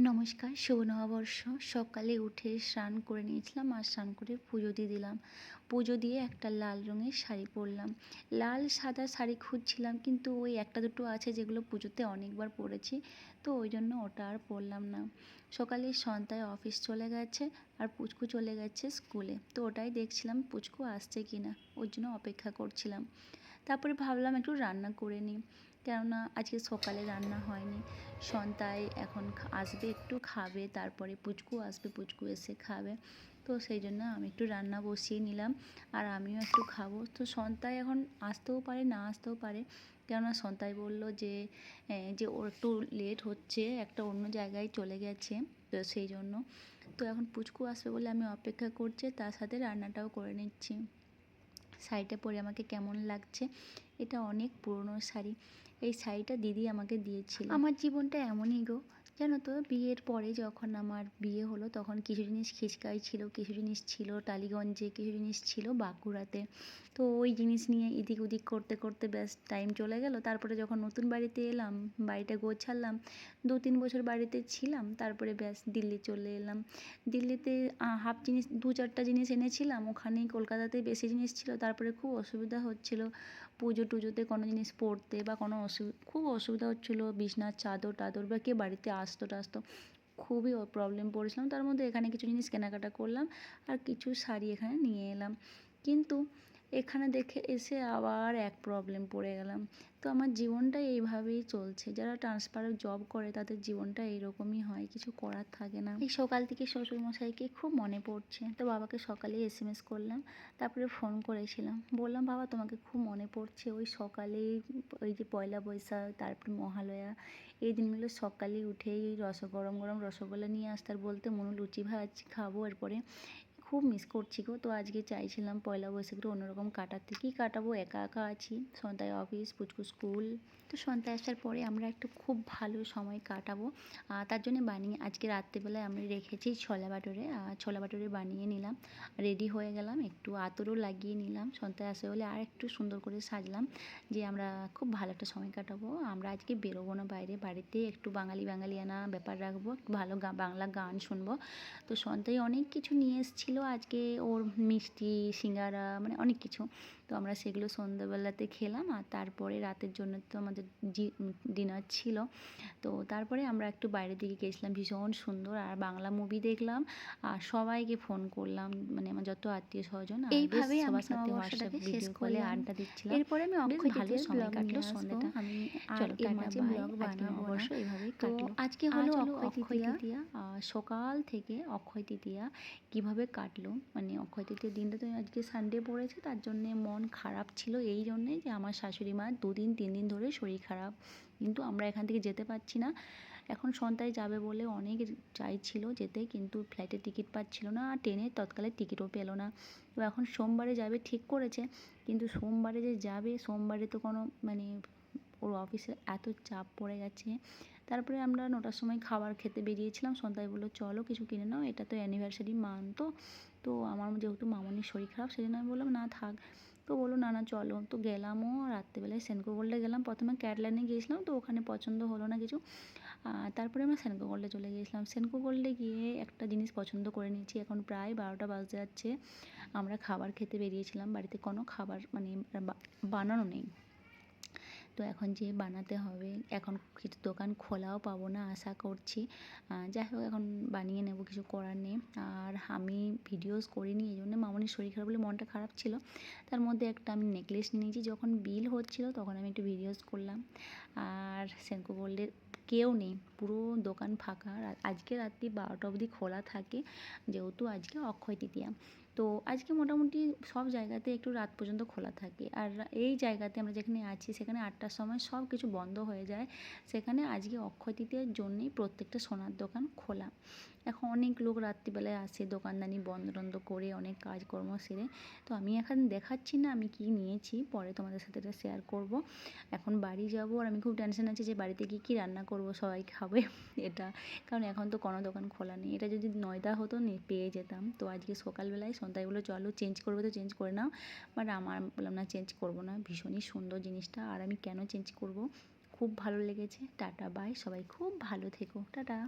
নমস্কার, শুভ নববর্ষ। সকালে উঠে স্নান করে নিয়েছিলাম আর স্নান করে পুজো দিয়ে দিলাম। পুজো দিয়ে একটা লাল রঙের শাড়ি পরলাম। লাল সাদা শাড়ি খুঁজছিলাম, কিন্তু ওই একটা দুটো আছে যেগুলো পুজোতে অনেকবার পরেছি, তো ওই জন্য ওটা আর পরলাম না। সকালে সন্ধ্যায় অফিস চলে গেছে আর পুচকু চলে গেছে স্কুলে, তো ওটাই দেখছিলাম পুচকু আসছে কি না, ওর জন্য অপেক্ষা করছিলাম। তারপরে ভাবলাম একটু রান্না করে নিই, কেননা আজকে সকালে রান্না হয়নি। সন্ধ্যায় এখন আসবে, একটু খাবে, তারপরে পুচকু আসবে, পুচকু এসে খাবে। তো সেই জন্য আমি একটু রান্না বসিয়ে নিলাম আর আমিও একটু খাবো। তো সন্ধ্যায় এখন আসতেও পারে, না আসতেও পারে, কেননা সন্ধ্যায় বললো যে ওর একটু লেট হচ্ছে, একটা অন্য জায়গায় চলে গেছে, তো সেই জন্য। তো এখন পুচকু আসবে বলে আমি অপেক্ষা করছি, তার সাথে রান্নাটাও করে নিচ্ছি। শাড়িটা পরে আমাকে কেমন লাগছে? এটা অনেক পুরনো শাড়ি। এই শাড়িটা দিদি আমাকে দিয়েছিল। আমার জীবনটা এমনই গো, জানো তো, বিয়ের পরে যখন আমার বিয়ে হলো তখন কিছু জিনিস খিচকাই ছিল, কিছু জিনিস ছিল টালিগঞ্জে, কিছু জিনিস ছিল বাঁকুড়াতে। তো ওই জিনিস নিয়ে এদিক ওদিক করতে করতে ব্যাস টাইম চলে গেল। তারপরে যখন নতুন বাড়িতে এলাম, বাড়িটা গোছালাম, 2-3 বছর বাড়িতে ছিলাম, তারপরে ব্যাস দিল্লি চলে এলাম। দিল্লিতে হাফ জিনিস 2-4টা জিনিস এনেছিলাম, ওখানেই কলকাতাতে বেশি জিনিস ছিল। তারপরে খুব অসুবিধা হচ্ছিলো পুজো টুজোতে কোনো জিনিস পরতে, বা কোনো খুব অসুবিধা হচ্ছিলো, বিছনার চাদর টাদর বা কে বাড়িতে আসতো টাসতো, খুবই প্রবলেম পড়েছিলাম। তার মধ্যে এখানে কিছু জিনিস কেনাকাটা করলাম আর কিছু শাড়ি এখানে নিয়ে এলাম, কিন্তু এখানে দেখে এসে আবার এক প্রবলেম পড়ে গেলাম। তো আমার জীবনটা এইভাবেই চলছে। যারা ট্রান্সফারে জব করে তাদের জীবনটা এইরকমই হয়, কিছু করার থাকে না। এই সকাল থেকে শ্বশুরমশাইকে খুব মনে পড়ছে, তো বাবাকে সকালে এসএমএস করলাম, তারপরে ফোন করেছিলাম, বললাম বাবা তোমাকে খুব মনে পড়ছে। ওই সকালেই ওই যে পয়লা বৈশাখ, তারপরে মহালয়া, এই দিনগুলো সকালে উঠেই গরম গরম রসগোল্লা নিয়ে আসতে আর বলতে মনু লুচি ভাজ খাবো, এরপরে খুব মিস করছি গো। তো আজকে চাইছিলাম পয়লা বৈশাখটা অন্যরকম কাটাতে। কী কাটাবো, একা একা আছি, সন্ধ্যায় অফিস, পুচকু স্কুল। তো সন্ধ্যায় আসার পরে আমরা একটু খুব ভালো সময় কাটাবো, তার জন্য বানিয়ে আজকে রাত্রিবেলায় আমি রেখেছি ছোলা বাটোরে। ছোলা বাটোরে বানিয়ে নিলাম, রেডি হয়ে গেলাম, একটু আতরও লাগিয়ে নিলাম, সন্ধ্যায় আসে বলে আর একটু সুন্দর করে সাজলাম, যে আমরা খুব ভালো একটা সময় কাটাবো। আমরা আজকে বেরোবো না বাইরে, বাড়িতে একটু বাঙালিয়ানা ব্যাপার রাখবো, একটু ভালো বাংলা গান শুনবো। তো সন্ধ্যায় অনেক কিছু নিয়ে এসেছিলো আজকে, ওর মিষ্টি, সিঙ্গারা, মানে অনেক কিছু। তো আমরা সেগুলো সন্ধ্যাবেলাতে খেলাম, আর তারপরে রাতের জন্য তো আমাদের ডিনার ছিল। তো তারপরে আমরা একটু বাইরের দিকে গেছিলাম, ভীষণ সুন্দর, আর বাংলা মুভি দেখলাম, আর সবাইকে ফোন করলাম, মানে আমার যত আত্মীয় স্বজন, আর এইভাবেই সবার সাথে হোয়াটসঅ্যাপ ভিডিও কলে আড্ডা দিচ্ছিলাম। এরপরে আমি অক্ষয় ভালো সময় কাটলো সন্ধ্যাটা। আমি চলো এর মাঝে ব্লগ বানাবো না, এইভাবেই কাটলো। আজকে হলো অক্ষয় তৃতীয়া। সকাল থেকে অক্ষয় তৃতীয়া কীভাবে কাটলো, মানে অক্ষয় তৃতীয় দিনটা তো আজকে সানডে পড়েছে, তার জন্যে মন খারাপ ছিল, এই জন্যে যে আমার শাশুড়ি মার 2-3 দিন ধরে শরীর খারাপ, কিন্তু আমরা এখান থেকে যেতে পারছি না। এখন সন্ধ্যায় যাবে বলে অনেক চাইছিল যেতে, কিন্তু ফ্লাইটের টিকিট পাচ্ছিল না, আর ট্রেনের তৎকালে টিকিটও পেলো না। তো এখন সোমবারে যাবে ঠিক করেছে, কিন্তু সোমবারে যে যাবে, সোমবারে তো কোনো মানে ওর অফিসে এত চাপ পড়ে গেছে। তারপরে আমরা 9টার সময় খাবার খেতে বেরিয়েছিলাম, সন্ধ্যায় বললো চলো কিছু কিনে নাও, এটা তো অ্যানিভার্সারি মান্থ, তো আমার যেহেতু মামনির শরীর খারাপ, সেই জন্য আমি বললাম না থাক। তো বললো না না চলো, তো গেলামও, রাত্রেবেলায় সেনকো গোল্ডে গেলাম। প্রথমে ক্যাটলাইনে গিয়েছিলাম, তো ওখানে পছন্দ হলো না কিছু, তারপরে আমরা সেনকো গোল্ডে চলে গিয়েছিলাম। সেনকো গোল্ডে গিয়ে একটা জিনিস পছন্দ করে নিয়েছি। এখন প্রায় 12টা বাজতে যাচ্ছে, আমরা খাবার খেতে বেরিয়েছিলাম, বাড়িতে কোনো খাবার মানে বানানো নেই, তো এখন যে বানাতে হবে, এখন কিছু দোকান খোলাও পাবো না আশা করছি। যাই হোক এখন বানিয়ে নেব, কিছু করার নেই। আর আমি ভিডিওস করিনি, এই জন্য মামনির শরীর খারাপ বলে মনটা খারাপ ছিল। তার মধ্যে একটা আমি নেকলেস নিয়েছি, যখন বিল হচ্ছিলো তখন আমি একটু ভিডিওস করলাম। আর সেনকো গোল্ডের কেউ নেই, পুরো দোকান ফাঁকা। আজকে রাত্রি 12টা অবধি খোলা থাকে, যেহেতু আজকে অক্ষয় তৃতীয়া। তো আজকে মোটামুটি সব জায়গাতে একটু রাত পর্যন্ত খোলা থাকে, আর এই জায়গাতে আমরা যেখানে আছি সেখানে 8টার সময় সব কিছু বন্ধ হয়ে যায়। সেখানে আজকে অক্ষয় তৃতীয়ার জন্যেই প্রত্যেকটা সোনার দোকান খোলা। এখন অনেক লোক রাত্রিবেলায় আসে, দোকানদানি বন্ধ টন্ধ করে অনেক কাজকর্ম সেরে। তো আমি এখন দেখাচ্ছি না আমি কি নিয়েছি, পরে তোমাদের সাথে এটা শেয়ার করব। এখন বাড়ি যাব, আর আমি খুব টেনশন আছে যে বাড়িতে গিয়ে কী রান্না করব, সবাই খাবে এটা, কারণ এখন তো কোনো দোকান খোলা নেই। এটা যদি নয়দা হতো পেয়ে যেতাম। তো আজকে সকালবেলায় সন্ধ্যায় বললো চলো চেঞ্জ করবে, তো চেঞ্জ করে নাও, বাট আমার বললাম না চেঞ্জ করব না, ভীষণই সুন্দর জিনিসটা, আর আমি কেন চেঞ্জ করব, খুব ভালো লেগেছে। টাটা বাই, সবাই খুব ভালো থেকো, টাটা।